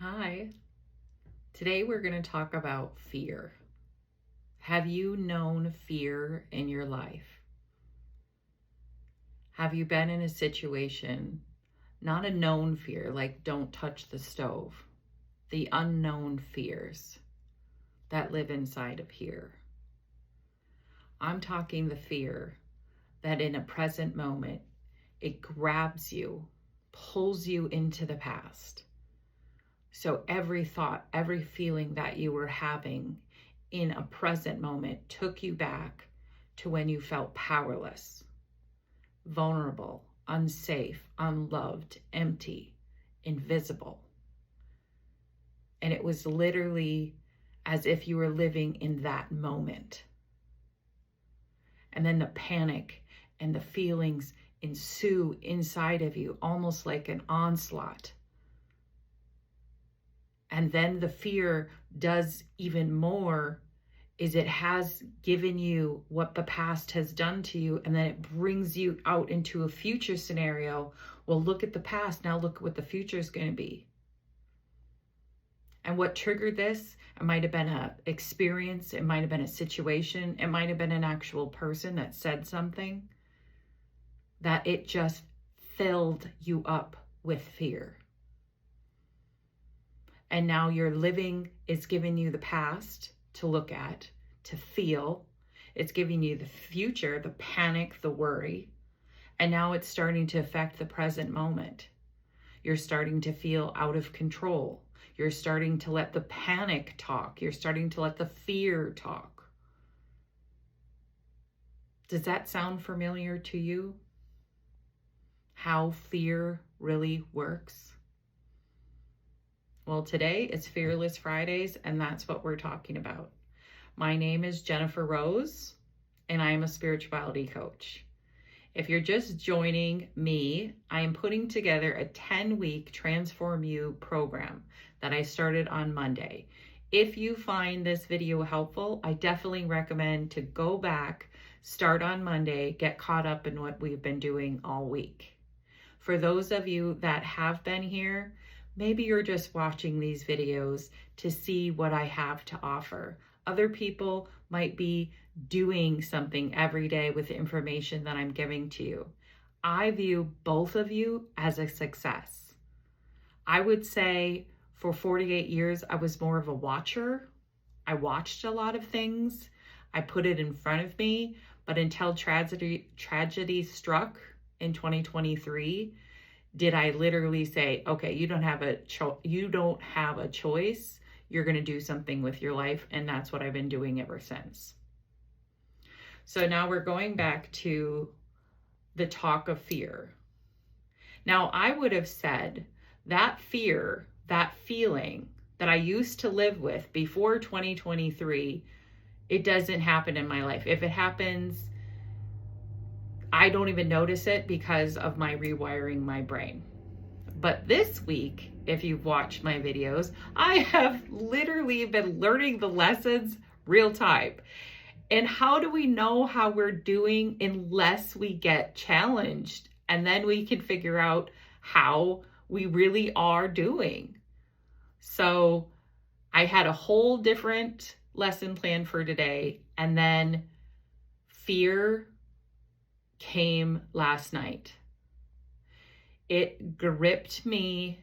Hi. Today we're going to talk about fear. Have you known fear in your life? Have you been in a situation, not a known fear, like don't touch the stove, the unknown fears that live inside of here? I'm talking the fear that in a present moment, it grabs you, pulls you into the past. So every thought, every feeling that you were having in a present moment took you back to when you felt powerless, vulnerable, unsafe, unloved, empty, invisible. And it was literally as if you were living in that moment. And then the panic and the feelings ensue inside of you, almost like an onslaught. And then the fear does even more, is it has given you what the past has done to you, and then it brings you out into a future scenario. Well, look at the past, now look at what the future is going to be. And what triggered this? It might have been an experience, it might have been a situation, it might have been an actual person that said something, that it just filled you up with fear. And now you're living, it's giving you the past to look at, to feel. It's giving you the future, the panic, the worry. And now it's starting to affect the present moment. You're starting to feel out of control. You're starting to let the panic talk. You're starting to let the fear talk. Does that sound familiar to you? How fear really works? Well, today is Fearless Fridays, and that's what we're talking about. My name is Jennifer Rose, and I am a spirituality coach. If you're just joining me, I am putting together a 10-week Transform You program that I started on Monday. If you find this video helpful, I definitely recommend to go back, start on Monday, get caught up in what we've been doing all week. For those of you that have been here, maybe you're just watching these videos to see what I have to offer. Other people might be doing something every day with the information that I'm giving to you. I view both of you as a success. I would say for 48 years, I was more of a watcher. I watched a lot of things. I put it in front of me, but until tragedy struck in 2023, did I literally say, okay, you don't have a choice. You're going to do something with your life. And that's what I've been doing ever since. So now we're going back to the talk of fear. Now, I would have said that fear, that feeling that I used to live with before 2023, it doesn't happen in my life. If it happens, I don't even notice it because of my rewiring my brain. But this week, if you've watched my videos, I have literally been learning the lessons real time. And how do we know how we're doing unless we get challenged? And then we can figure out how we really are doing. So I had a whole different lesson plan for today. And then fear came last night. It gripped me.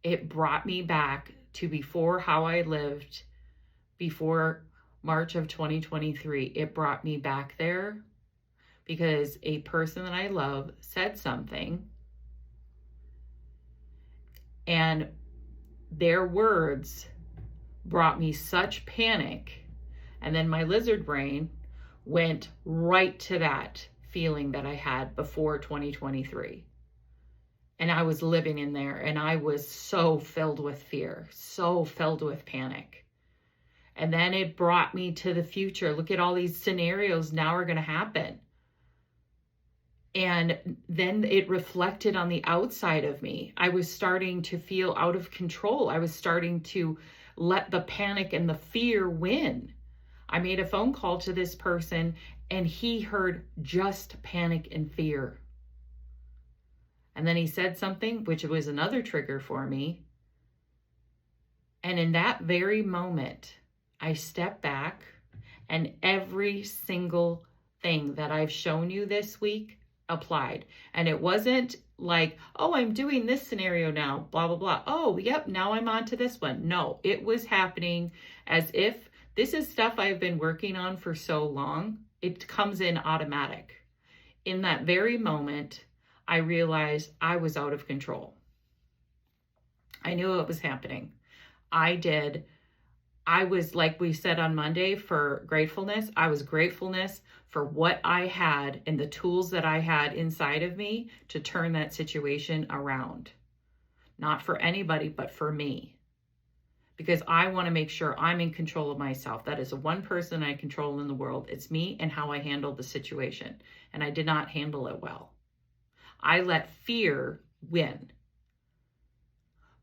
It brought me back to before how I lived before March of 2023. It brought me back there because a person that I love said something, and their words brought me such panic. And then my lizard brain went right to that feeling that I had before 2023. And I was living in there, and I was so filled with fear, so filled with panic. And then it brought me to the future. Look at all these scenarios now are going to happen. And then it reflected on the outside of me. I was starting to feel out of control. I was starting to let the panic and the fear win. I made a phone call to this person, and he heard just panic and fear. And then he said something, which was another trigger for me. And in that very moment, I stepped back, and every single thing that I've shown you this week applied. And it wasn't like, oh, I'm doing this scenario now, blah, blah, blah. Oh, yep, now I'm on to this one. No, it was happening as if this is stuff I've been working on for so long. It comes in automatic. In that very moment, I realized I was out of control. I knew it was happening. I was, like we said on Monday, for gratefulness. I was gratefulness for what I had and the tools that I had inside of me to turn that situation around. Not for anybody, but for me. Because I want to make sure I'm in control of myself. That is the one person I control in the world. It's me and how I handled the situation. And I did not handle it well. I let fear win.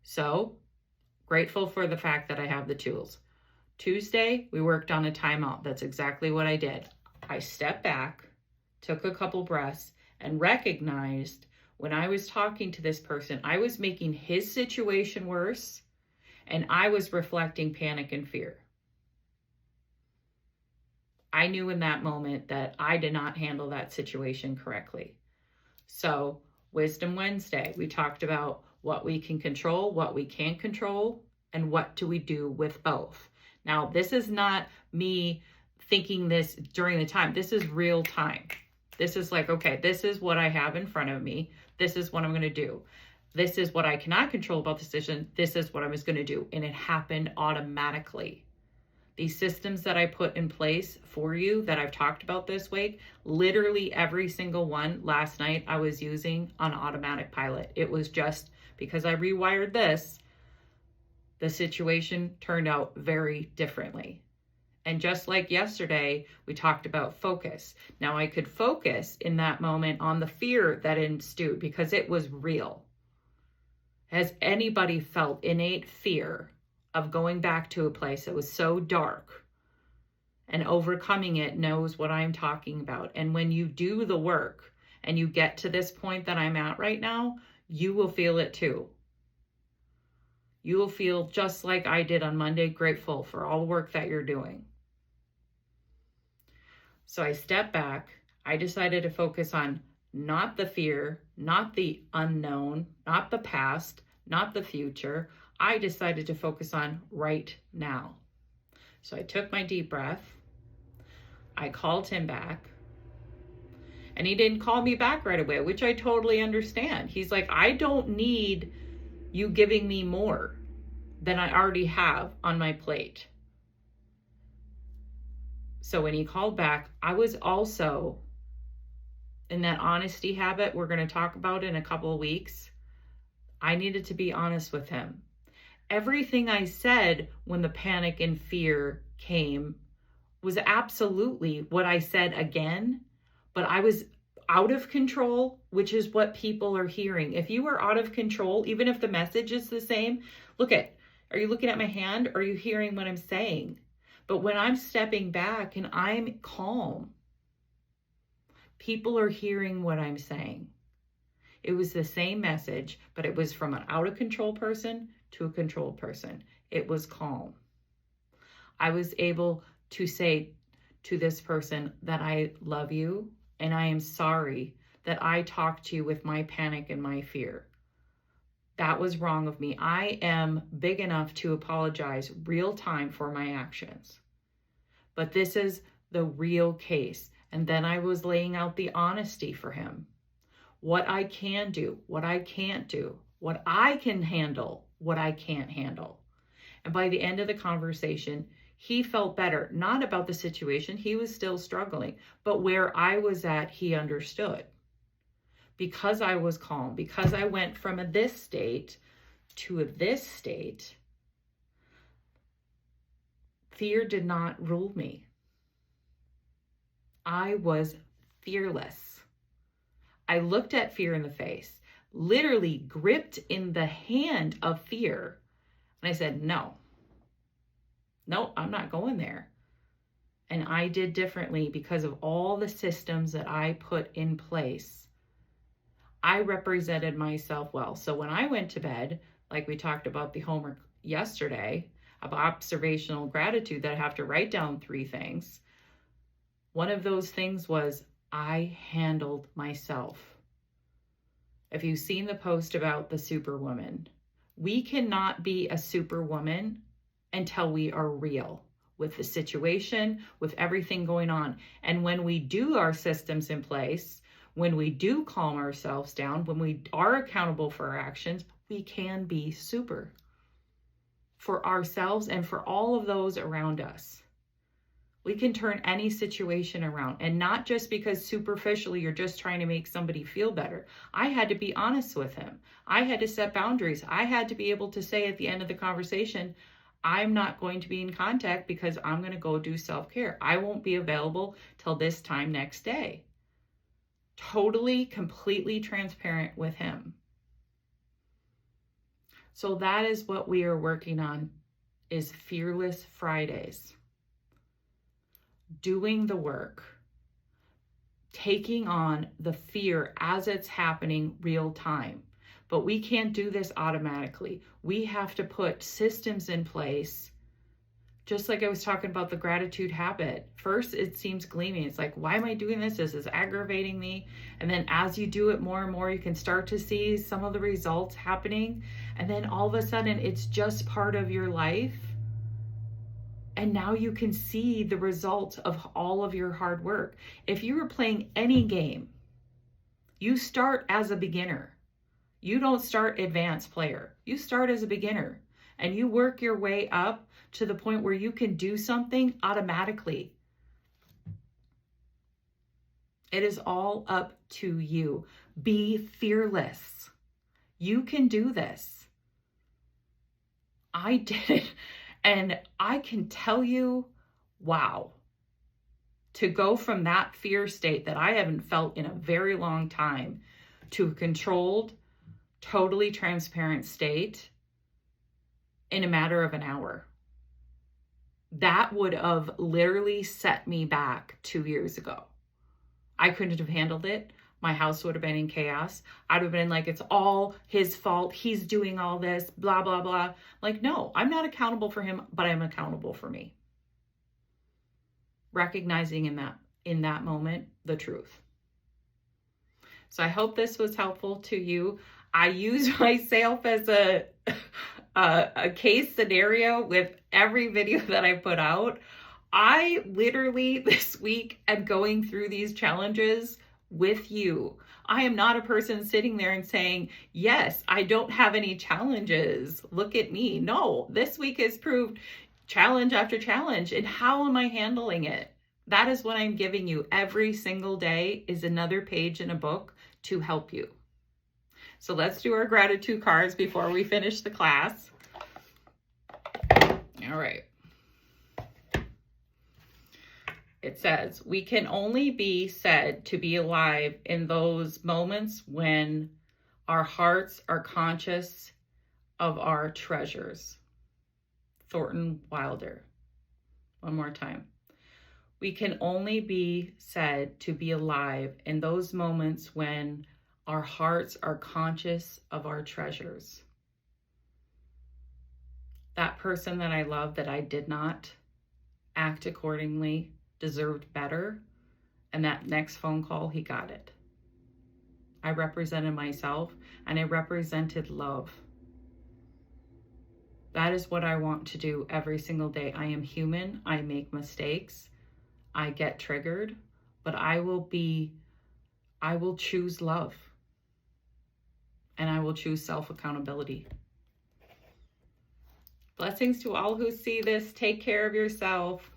So, grateful for the fact that I have the tools. Tuesday, we worked on a timeout. That's exactly what I did. I stepped back, took a couple breaths, and recognized when I was talking to this person, I was making his situation worse, and I was reflecting panic and fear. I knew in that moment that I did not handle that situation correctly. So, Wisdom Wednesday, we talked about what we can control, what we can't control, and what do we do with both. Now, this is not me thinking this during the time. This is real time. This is like, okay, this is what I have in front of me. This is what I'm going to do. This is what I cannot control about the decision. This is what I was going to do. And it happened automatically. These systems that I put in place for you that I've talked about this week, literally every single one last night I was using on automatic pilot. It was just because I rewired this, the situation turned out very differently. And just like yesterday, we talked about focus. Now I could focus in that moment on the fear that ensued because it was real. Has anybody felt innate fear of going back to a place that was so dark? And overcoming it knows what I'm talking about. And when you do the work and you get to this point that I'm at right now, you will feel it too. You will feel just like I did on Monday, grateful for all the work that you're doing. So I stepped back. I decided to focus on not the fear, not the unknown, not the past, not the future. I decided to focus on right now. So I took my deep breath. I called him back. And he didn't call me back right away, which I totally understand. He's like, I don't need you giving me more than I already have on my plate. So when he called back, I was also in that honesty habit we're going to talk about in a couple of weeks. I needed to be honest with him. Everything I said when the panic and fear came was absolutely what I said again, but I was out of control, which is what people are hearing. If you are out of control, even if the message is the same, are you looking at my hand? Or are you hearing what I'm saying? But when I'm stepping back and I'm calm, people are hearing what I'm saying. It was the same message, but it was from an out of control person to a controlled person. It was calm. I was able to say to this person that I love you and I am sorry that I talked to you with my panic and my fear. That was wrong of me. I am big enough to apologize real time for my actions. But this is the real case. And then I was laying out the honesty for him. What I can do, what I can't do, what I can handle, what I can't handle. And by the end of the conversation, he felt better, not about the situation. He was still struggling, but where I was at, he understood. Because I was calm, because I went from this state to this state, fear did not rule me. I was fearless. I looked at fear in the face, literally gripped in the hand of fear. And I said, no, I'm not going there. And I did differently because of all the systems that I put in place. I represented myself well. So when I went to bed, like we talked about the homework yesterday about observational gratitude that I have to write down 3 things. One of those things was I handled myself. If you've seen the post about the superwoman, we cannot be a superwoman until we are real with the situation, with everything going on. And when we do our systems in place, when we do calm ourselves down, when we are accountable for our actions, we can be super for ourselves and for all of those around us. We can turn any situation around, and not just because superficially you're just trying to make somebody feel better. I had to be honest with him. I had to set boundaries. I had to be able to say at the end of the conversation, I'm not going to be in contact because I'm going to go do self-care. I won't be available till this time next day. Totally, completely transparent with him. So that is what we are working on, is Fearless Fridays. Doing the work, taking on the fear as it's happening real time. But we can't do this automatically. We have to put systems in place. Just like I was talking about the gratitude habit. First, it seems gleaming. It's like, why am I doing this? This is aggravating me. And then as you do it more and more, you can start to see some of the results happening. And then all of a sudden, it's just part of your life. And now you can see the results of all of your hard work. If you were playing any game, you start as a beginner. You don't start advanced player. You start as a beginner and you work your way up to the point where you can do something automatically. It is all up to you. Be fearless. You can do this. I did it. And I can tell you, wow, to go from that fear state that I haven't felt in a very long time to a controlled, totally transparent state in a matter of an hour. That would have literally set me back 2 years ago. I couldn't have handled it. My house would have been in chaos. I'd have been like, it's all his fault. He's doing all this, blah, blah, blah. Like, no, I'm not accountable for him, but I'm accountable for me. Recognizing in that moment, the truth. So I hope this was helpful to you. I use myself as a case scenario with every video that I put out. I literally this week am going through these challenges with you. I am not a person sitting there and saying, yes, I don't have any challenges. Look at me. No, this week has proved challenge after challenge. And how am I handling it? That is what I'm giving you. Every single day is another page in a book to help you. So let's do our gratitude cards before we finish the class. All right. It says, we can only be said to be alive in those moments when our hearts are conscious of our treasures. Thornton Wilder. One more time. We can only be said to be alive in those moments when our hearts are conscious of our treasures. That person that I love that I did not act accordingly deserved better, and that next phone call, he got it. I represented myself, and I represented love. That is what I want to do every single day. I am human. I make mistakes. I get triggered, but I will choose love, and I will choose self-accountability. Blessings to all who see this. Take care of yourself.